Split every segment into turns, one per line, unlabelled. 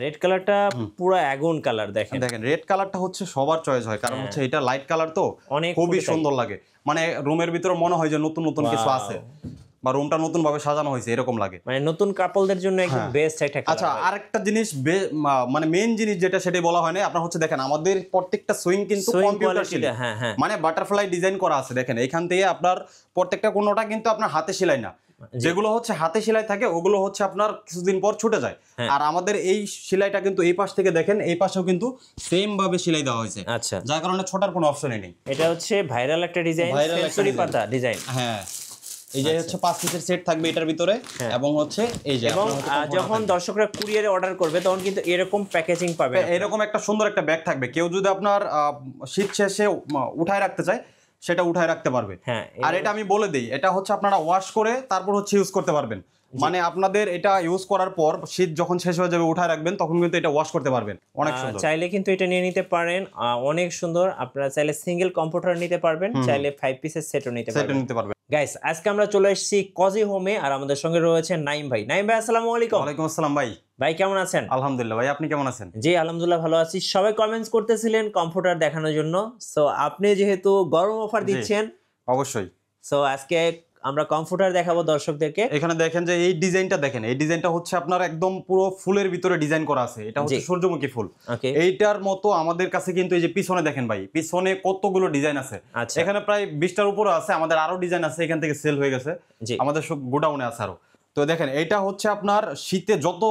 Red কালারটা পুরো আগুন কালার দেখেন
দেখেন রেড কালারটা হচ্ছে সবার চয়েস হয়, কারণ হচ্ছে এটা লাইট কালার তো
অনেক
খুবই সুন্দর লাগে। মানে রুমের ভিতরে মনে হয় যে নতুন নতুন কিছু আছে বা রুমটা নতুন ভাবে সাজানো হয়েছে এরকম লাগে।
মানে নতুন কাপলদের জন্য একদম বেস্ট একটা কালার।
আচ্ছা, আরেকটা জিনিস মানে মেইন জিনিস যেটা সেটাই বলা হয় না, আপনার হচ্ছে দেখেন আমাদের প্রত্যেকটা সুইং কিন্তু কম্পিউটার সেলাই, মানে বাটারফ্লাই ডিজাইন করা আছে। দেখেন এখান থেকে আপনার প্রত্যেকটা কোনোটা কিন্তু আপনার হাতে সেলাই না, যেগুলো হচ্ছে হাতে সেলাই থাকে ওগুলো হচ্ছে আপনার কিছুদিন পর ছুটে যায়। আর আমাদের এই সেলাইটা কিন্তু এই পাশ থেকে দেখেন এই পাশেও কিন্তু সেম ভাবে সেলাই দেওয়া হয়েছে।
আচ্ছা,
যার কারণে ছোটার কোনো অপশনই নেই।
এটা হচ্ছে ভাইরাল একটা ডিজাইন, সেঞ্চুরি পাতা ডিজাইন।
হ্যাঁ, এই যে হচ্ছে 5 পিসের সেট থাকবে এটার ভিতরে, এবং হচ্ছে এই যে
এবং যখন দর্শকরা কুরিয়ারে অর্ডার করবে তখন কিন্তু এরকম প্যাকেজিং পাবে,
এরকম একটা সুন্দর একটা ব্যাগ থাকবে। কেউ যদি আপনার শীত শেষে উঠায় রাখতে চায় সেটা উঠায় রাখতে পারবে। আর এটা আমি বলে দিই, এটা হচ্ছে আপনারা ওয়াশ করে তারপর হচ্ছে ইউজ করতে পারবেন। মানে আপনাদের এটা ইউজ করার পর শীত যখন শেষ হয়ে যাবে উঠায় রাখবেন, তখন কিন্তু এটা ওয়াশ করতে পারবেন। অনেক সুন্দর,
চাইলে কিন্তু এটা নিয়ে নিতে পারেন। অনেক সুন্দর, আপনারা চাইলে সিঙ্গেল কম্পিউটার নিতে পারবেন, চাইলে 5 পিসের সেটও নিতে পারবেন। গাইস, আজকে আমরা চলে এসেছি কজি হোমে, আর আমাদের সঙ্গে রয়েছে নাইম ভাই। নাইম ভাই, আসসালামু আলাইকুম।
ওয়ালাইকুম আসসালাম ভাই।
ভাই কেমন আছেন?
আলহামদুলিল্লাহ ভাই, আপনি কেমন আছেন?
জি আলহামদুলিল্লাহ ভালো আছি। সবাই কমেন্টস করতেছিলেন কম্পিউটার দেখানোর জন্য, সো আপনি যেহেতু গরম অফার দিচ্ছেন,
অবশ্যই
সো আজকে আমরা কম্পিউটার দেখাবো দর্শকদেরকে।
এখানে দেখেন যে এই ডিজাইনটা দেখেন, এই ডিজাইনটা হচ্ছে আপনার একদম পুরো ফুলের ভিতরে ডিজাইন করা আছে। এটা হচ্ছে সূর্যমুখী ফুল। এইটার মতো আমাদের কাছে কিন্তু এই যে পিছনে দেখেন ভাই, পিছনে কতগুলো ডিজাইন আছে। এখানে প্রায় 20টার উপরে আছে। আমাদের আরো ডিজাইন আছে, এখান থেকে সেল হয়ে গেছে, আমাদের সব গোডাউনে আছে আরো। তো দেখেন এটা হচ্ছে আপনার শীতে যত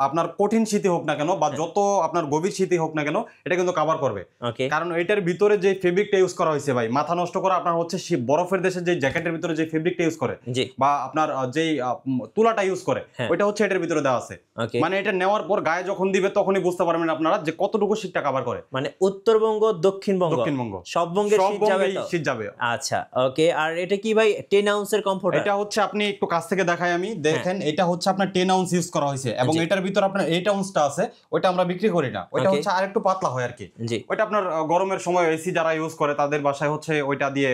আপনার কঠিন শীতে হোক না কেন বা যত আপনার গভীর শীতে হোক না কেন, এটা কিন্তু কভার করবে। কারণ এটার ভিতরে যে ফেব্রিকটা ইউজ করা হয়েছে ভাই, মাথা নষ্ট করা। আপনার হচ্ছে বরফের দেশে যে জ্যাকেটের ভিতরে যে ফেব্রিকটা ইউজ করে বা আপনার যেই তুলাটা ইউজ করে, ওইটা হচ্ছে এটার ভিতরে দেওয়া আছে। মানে এটা নেওয়ার পর গায়ে যখন দিবে তখনই বুঝতে পারবেন আপনারা যে কতটুকু শীতটা কভার করে।
মানে উত্তরবঙ্গ, দক্ষিণবঙ্গ সব বঙ্গের
শীত যাবে।
আচ্ছা, ওকে। আর এটা কি ভাই 10 আউন্সের কম্পিউটার?
এটা হচ্ছে আপনি একটু কাছ থেকে দেখাই আমি। দেখেন এটা হচ্ছে আপনার 10 আউন্স ইউজ করা হয়েছে, এবং এটার ভিতর আপনার 8 আউন্সটা আছে, ওইটা আমরা বিক্রি করি না। ওইটা হচ্ছে আরেকটু পাতলা হয় আর কি। ওইটা আপনার গরমের সময় এসি যারা ইউজ করে তাদের বাসায় হচ্ছে ওইটা দিয়ে।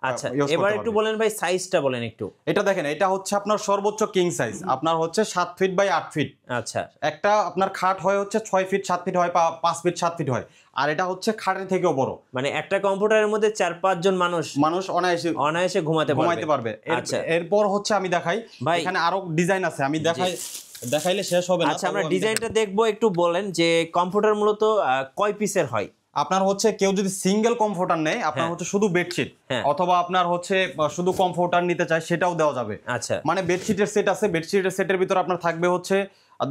আচ্ছা, এবার একটু বলেন ভাই, সাইজটা বলেন একটু।
এটা দেখেন, এটা হচ্ছে আপনার সর্বোচ্চ কিং সাইজ, আপনার হচ্ছে 7 ফিট বাই 8 ফিট।
আচ্ছা,
একটা আপনার খাট হয় হচ্ছে 6 ফিট 7 ফিট হয়, 5 ফিট 7 ফিট হয়। আর এটা হচ্ছে খাটের থেকেও বড়।
মানে একটা কম্পিউটারের মধ্যে 4-5 জন মানুষ অনায়াসে ঘুমাতে পারবে।
এরপর হচ্ছে আমি দেখাই, এখানে আরো ডিজাইন আছে, আমি দেখাইলে শেষ হবে না।
আচ্ছা, আমরা ডিজাইনটা দেখবো। একটু বলেন যে কম্পিউটার মূলত কয় পিসের হয়?
আপনার হচ্ছে কেউ যদি সিঙ্গেল কমফোর্টার নেয়, আপনার হচ্ছে শুধু বেডশিট, অথবা আপনার হচ্ছে শুধু কমফোর্টার নিতে চায়, সেটাও দেওয়া যাবে।
আচ্ছা,
মানে বেডশিটের সেট আছে, বেডশিটের সেটের ভিতর আপনার থাকবে হচ্ছে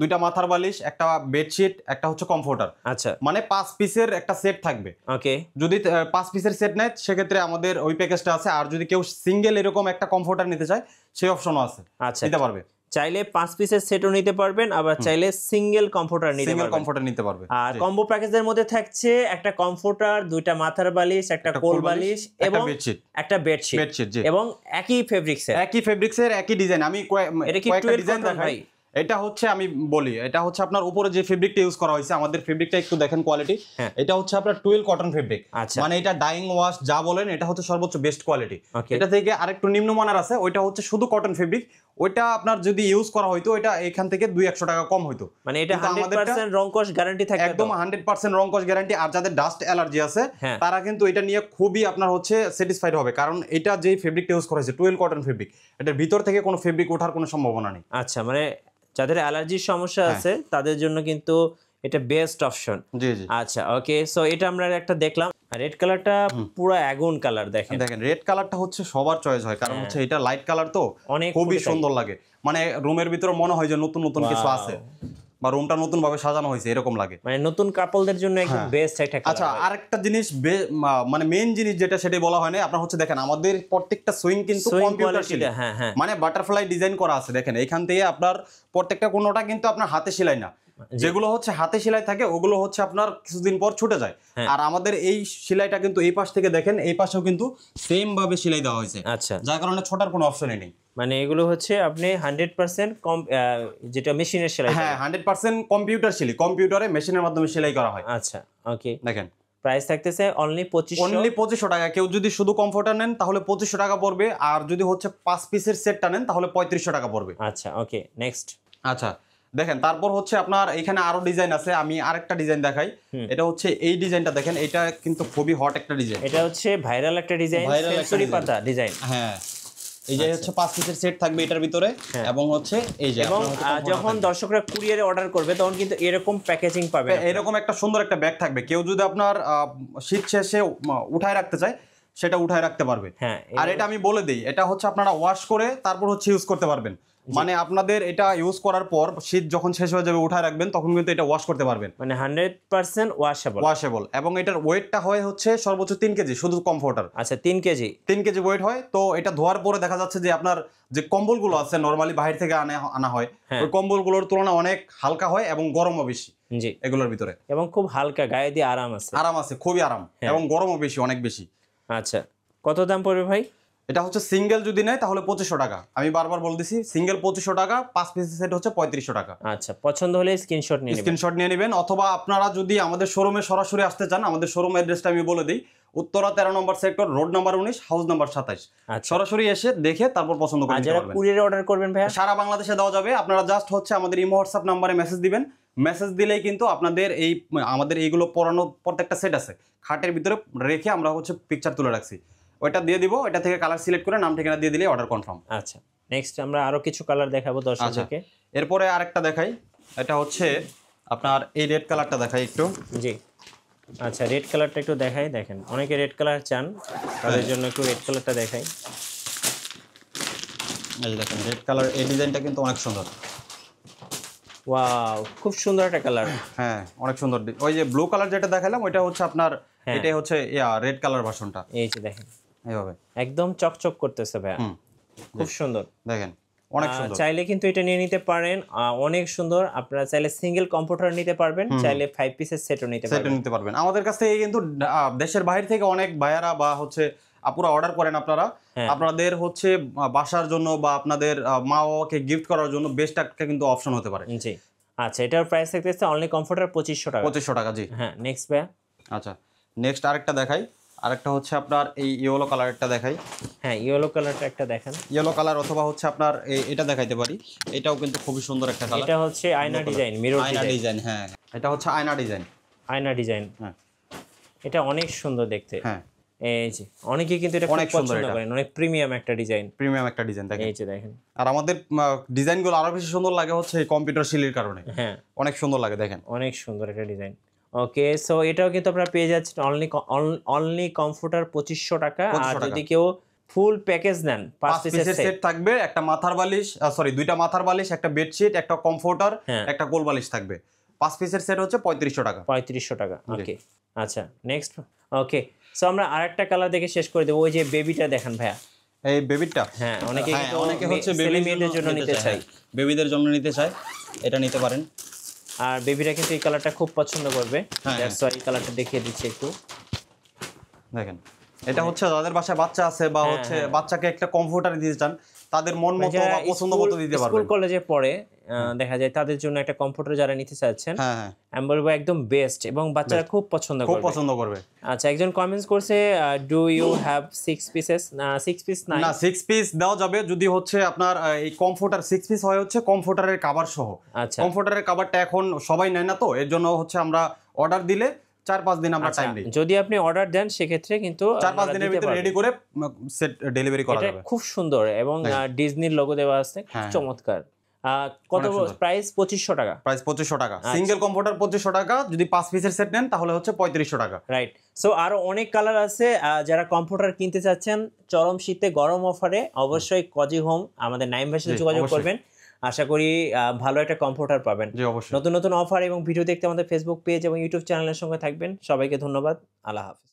2টা মাথার বালিশ, একটা বেডশিট, একটা হচ্ছে কমফোর্টার।
আচ্ছা,
মানে 5 পিসের একটা সেট থাকবে।
ওকে,
যদি 5 পিসের সেট নেয় সেক্ষেত্রে আমাদের ওই প্যাকেজটা আছে। আর যদি কেউ সিঙ্গেল এরকম একটা কমফোর্টার নিতে চায়, সেই অপশনও আছে, নিতে পারবে।
চাইলে 5 পিসের সেটও নিতে পারবেন, আবার চাইলে সিঙ্গেল কমফোর্টার
নিতে পারবে।
আর কম্বো প্যাকেজের মধ্যে থাকছে একটা কমফোর্টার, 2টা মাথার বালিশ, একটা কোল বালিশ এবং একটা বেডশিট, এবং একই ফেব্রিক্সের একই ডিজাইন। আমি কয়েকটা ডিজাইন দেখাই।
এটা হচ্ছে আমি বলি, এটা হচ্ছে আপনার উপরে যে ফেব্রিকটা ইউজ করা হয়েছে, আমাদের ফেব্রিকটা একটু দেখেন কোয়ালিটি। এটা হচ্ছে আপনার 12 কটন ফেব্রিক। মানে এটা ডাইং ওয়াশ যা বলেন, এটা হচ্ছে সর্বোচ্চ বেস্ট কোয়ালিটি। এটা থেকে আরেকটু নিম্নমানের আছে, ওইটা হচ্ছে শুধু কটন ফেব্রিক। ওইটা আপনার যদি ইউজ করা হয়তো এটা এখান থেকে 200-100 টাকা কম হইতো।
মানে এটা 100% রংকশ গ্যারান্টি থাকে,
একদম 100% রংকশ গ্যারান্টি। আর যাদের ডাস্ট অ্যালার্জি আছে তারা কিন্তু এটা নিয়ে খুবই আপনার হচ্ছে স্যাটিসফাইড হবে, কারণ এটা যে ফেব্রিকটা ইউজ করা হয়েছে 12 কটন ফেব্রিক, এটার ভিতর থেকে কোনো ফেব্রিক ওঠার কোনো সম্ভাবনা নেই।
আচ্ছা, মানে যাদের অ্যালার্জির সমস্যা আছে তাদের জন্য কিন্তু এটা বেস্ট অপশন।
জি জি।
আচ্ছা, ওকে। সো এটা আমরা একটা দেখলাম, রেড কালারটা পুরো আগুন কালার। দেখেন
রেড কালারটা হচ্ছে সবার চয়েস হয়, কারণ হচ্ছে এটা লাইট কালার তো খুবই সুন্দর লাগে। মানে রুমের ভিতরে মনে হয় যে নতুন নতুন কিছু আছে বা রুমটা নতুন ভাবে সাজানো হয়েছে এরকম লাগে।
মানে নতুন কাপলদের জন্য একদম বেস্ট একটা কালার।
আচ্ছা, আরেকটা জিনিস, মানে মেইন জিনিস যেটা সেটাই বলা হয় না, আপনার হচ্ছে দেখেন আমাদের প্রত্যেকটা সুইং কিন্তু কম্পিউটার সেলাই, মানে বাটারফ্লাই ডিজাইন করা আছে। দেখেন এখান থেকে আপনার প্রত্যেকটা কোনোটা কিন্তু আপনার হাতে সেলাই না, যেগুলো হচ্ছে হাতে সেলাই থাকে ওগুলো হচ্ছে আপনার কিছুদিন পর ছুটে যায়। আর আমাদের এই সেলাইটা কিন্তু এই পাশ থেকে দেখেন এই পাশেও কিন্তু সেম ভাবে সেলাই দেওয়া হয়েছে।
আচ্ছা,
যার কারণে ছোটার কোনো অপশনই নেই।
মানে এগুলো হচ্ছে আপনি 100% যেটা মেশিনের সেলাই।
100% কম্পিউটার সেলাই, কম্পিউটারে মেশিনের মাধ্যমে সেলাই করা হয়।
আচ্ছা, ওকে।
দেখেন
প্রাইস থাকতেছে অনলি
2500 টাকা। কেউ যদি শুধু কমফোর্টার নেন তাহলে 2500 টাকা পড়বে, আর যদি হচ্ছে 5 পিসের সেটটা নেন তাহলে 3500 টাকা পড়বে।
আচ্ছা, ওকে, নেক্সট।
আচ্ছা, দেখেন তারপর হচ্ছে আপনার এখানে আরো ডিজাইন আছে, আমি আরেকটা ডিজাইন দেখাই। এটা হচ্ছে এই ডিজাইনটা দেখেন, এটা কিন্তু খুবই হট একটা ডিজাইন,
এটা হচ্ছে ভাইরাল একটা ডিজাইন, সেঞ্চুরি পাতা ডিজাইন।
হ্যাঁ, এই যে হচ্ছে 5 পিসের সেট থাকবে এটার ভিতরে, এবং হচ্ছে এই যে
এবং যখন দর্শকরা কুরিয়ারে অর্ডার করবে তখন কিন্তু এরকম প্যাকেজিং পাবে,
এরকম একটা সুন্দর একটা ব্যাগ থাকবে। কেউ যদি আপনার শীত শেষে উঠায় রাখতে চায় সেটা উঠায় রাখতে পারবে।
হ্যাঁ,
আর এটা আমি বলে দিই, এটা হচ্ছে আপনারা ওয়াশ করে তারপর হচ্ছে ইউজ করতে পারবেন। মানে আপনাদের এটা ইউজ করার পর শীত যখন শেষ হয়ে যাবে উঠায় রাখবেন, তখন কিন্তু এটা ওয়াশ করতে পারবেন,
মানে 100%
ওয়াশেবল। এবং এটার ওয়েটটা হয় হচ্ছে সর্বোচ্চ 3 কেজি, শুধু কমফোর্টার।
আচ্ছা, 3 কেজি
ওয়েট হয়। তো এটা ধোয়ার পরে দেখা যাচ্ছে যে আপনার যে কম্বলগুলো আছে নরমালি বাইরে থেকে আনা হয়, ওই কম্বলগুলোর তুলনায় অনেক হালকা হয় এবং গরমও বেশি
জি
এগুলোর ভিতরে,
এবং খুব হালকা, গায়ে দিয়ে আরাম আছে,
খুবই আরাম, এবং গরমও বেশি, অনেক বেশি।
আচ্ছা, কত দাম পড়বে ভাই?
এটা হচ্ছে সিঙ্গেল যদি নেয় তাহলে 2500 টাকা। আমি বারবার বলতেছি, সিঙ্গেল 2500 টাকা, 5 পিসের সেট হচ্ছে 3500 টাকা।
আচ্ছা, পছন্দ হলে স্ক্রিনশট
নিয়ে নেবেন। অথবা আপনারা যদি আমাদের শোরুমে সরাসরি আসতে চান, আমাদের শোরুম অ্যাড্রেসটা আমি বলে দিই, Uttara 13 number sector, road number 19, house number 27। সরাসরি এসে দেখে তারপর পছন্দ করে নিতে পারবেন।
কুরিয়ারে অর্ডার করবেন ভাই,
সারা বাংলাদেশে দেওয়া যাবে। আপনারা জাস্ট হচ্ছে আমাদের ইমো হোয়াটসঅ্যাপ নাম্বারে মেসেজ দিবেন। মেসেজ দিলেই কিন্তু আপনাদের আমাদের এইগুলো পরানো প্রত্যেকটা সেট আছে, খাটের ভিতরে রেখে আমরা হচ্ছে পিকচার তুলে রাখছি, ওইটা দিয়ে দিব, এটা থেকে কালার সিলেক্ট করে নাম ঠিকানা দিয়ে দিলে অর্ডার কনফার্ম।
আচ্ছা, নেক্সট আমরা আরো কিছু কালার দেখাবো দর্শকদেরকে।
এরপরে আরেকটা দেখাই, এটা হচ্ছে আপনার এই রেড কালারটা দেখাই একটু।
জি, আচ্ছা, রেড কালারটা একটু দেখাই। দেখেন অনেকে রেড কালার চান, তাদের জন্য একটু রেড কালারটা দেখাই।
এই দেখেন রেড কালার, এই ডিজাইনটা কিন্তু অনেক সুন্দর।
ওয়াও, খুব সুন্দর একটা কালার।
হ্যাঁ, অনেক সুন্দর। ওই যে ব্লু কালার যেটা দেখালাম ওইটা হচ্ছে আপনার, এটাই হচ্ছে রেড কালার ভার্সনটা।
এই যে দেখেন,
এইভাবে
একদম চকচক করতেছে ভাই, খুব সুন্দর।
দেখেন অনেক সুন্দর।
চাইলে কিন্তু এটা নিয়ে নিতে পারেন, অনেক সুন্দর। আপনারা চাইলে সিঙ্গেল কম্পিউটার নিতে পারবেন, চাইলে 5 পিসের সেটও নিতে পারবেন।
আমাদের কাছ থেকে কিন্তু দেশের বাইরে থেকে অনেক ভাইয়ারা বা হচ্ছে আপুরা অর্ডার করেন। আপনাদের হচ্ছে বাসার জন্য বা আপনাদের মা বাবাকে গিফট করার জন্য বেস্ট একটা কিন্তু অপশন হতে পারে।
জি, আচ্ছা, এটার প্রাইস থাকতেছে অনলি কম্পিউটার 2500 টাকা।
2500 টাকা, জি।
হ্যাঁ, নেক্সট ভাই।
আচ্ছা, নেক্সট আরেকটা দেখাই। আরেকটা হচ্ছে আপনার এই ইয়েলো কালারটা দেখাই।
হ্যাঁ, ইয়েলো কালারটা একটা দেখেন।
ইয়েলো কালার, অথবা হচ্ছে আপনার এটা দেখাইতে পারি। এটাও কিন্তু খুবই সুন্দর একটা কালার।
এটা হচ্ছে আয়না ডিজাইন, মিরর
ডিজাইন। হ্যাঁ, এটা হচ্ছে আয়না ডিজাইন। হ্যাঁ,
এটা অনেক সুন্দর দেখতে।
হ্যাঁ,
এই যে অনেকে কিন্তু এটা অনেক পছন্দ করেন, অনেক প্রিমিয়াম একটা ডিজাইন
দেখেন।
এই যে দেখেন,
আর আমাদের ডিজাইনগুলো আরো বেশি সুন্দর লাগে হচ্ছে এই কম্পিউটার শিলির কারণে।
হ্যাঁ,
অনেক সুন্দর লাগে, দেখেন
অনেক সুন্দর একটা ডিজাইন। ওকে, সো এটাও কিন্তু আপনারা পেয়ে যাচ্ছেন অনলি কম্পিউটার 2500 টাকা। আর যদি কেউ ফুল প্যাকেজ নেন, 5 পিসের
সেট থাকবে, একটা মাথার বালিশ, দুইটা মাথার বালিশ, একটা বেডশিট, একটা কমফোর্টার, একটা কোল বালিশ থাকবে। 5 পিসের সেট হচ্ছে 3500 টাকা।
3500 টাকা। ওকে, আচ্ছা, নেক্সট। ওকে, সো আমরা আরেকটা কালার দেখে শেষ করে দেব। ওই যে বেবিটা দেখেন ভাইয়া,
এই বেবিটা।
হ্যাঁ, অনেকে
হচ্ছে
বেবিদের জন্য নিতে চাই,
বেবিদের জন্য নিতে চাই, এটা নিতে পারেন।
আর বেবিরা কিন্তু এই কালারটা খুব পছন্দ করবে। দ্যাটস ওয়াই এই কালারটা দেখিয়ে দিচ্ছি একটু।
দেখেন, এটা হচ্ছে যাদের বাসায় বাচ্চা আছে বা হচ্ছে বাচ্চাকে একটা কমফোর্টার দিতে চান, তাদের মন মতো বা পছন্দ মতো দিতে পারবেন।
স্কুল কলেজে পড়ে দেখা যায় তাদের জন্য একটা কম্পিউটার যারা নিতে চাচ্ছেন, আমি বলবো একদম বেস্ট, এবং বাচ্চারা খুব পছন্দ করবে। আচ্ছা, একজন কমেন্টস করছে, ডু ইউ হ্যাভ 6 পিসেস? না, 6 পিস নাই।
না, 6 পিস দেওয়া যাবে যদি হচ্ছে আপনার এই কমফোর্টার 6 পিস হয় হচ্ছে কমফোর্টারের কভার সহ।
আচ্ছা,
কমফোর্টারের কভারটা এখন সবাই নেয় না, তো এর জন্য হচ্ছে আমরা অর্ডার দিলে 4-5 দিন আমরা টাইম দিই।
যদি আপনি অর্ডার দেন সেক্ষেত্রে কিন্তু
4-5 দিনের ভিতরে রেডি করে সেট ডেলিভারি করা যাবে।
খুব সুন্দর, এবং ডিজনির লোগো দেওয়া আছে, খুব চমৎকার। কত প্রাইস? 2500 টাকা।
প্রাইস 2500 টাকা, সিঙ্গেল কমফোর্টার 2500 টাকা। যদি 5 পিসের সেট নেন তাহলে হচ্ছে 3500 টাকা।
রাইট। সো আরো অনেক কালার আছে। যারা কম্পিউটার কিনতে চাচ্ছেন চরম শীতে গরম অফারে, অবশ্যই কজি হোম আমাদের নাইম ভাইয়ের সাথে যোগাযোগ করবেন। আশা করি ভালো একটা কম্পিউটার পাবেন। নতুন নতুন অফার এবং ভিডিও দেখতে আমাদের ফেসবুক পেজ এবং ইউটিউব চ্যানেলের সঙ্গে থাকবেন। সবাইকে ধন্যবাদ। আল্লাহ হাফেজ।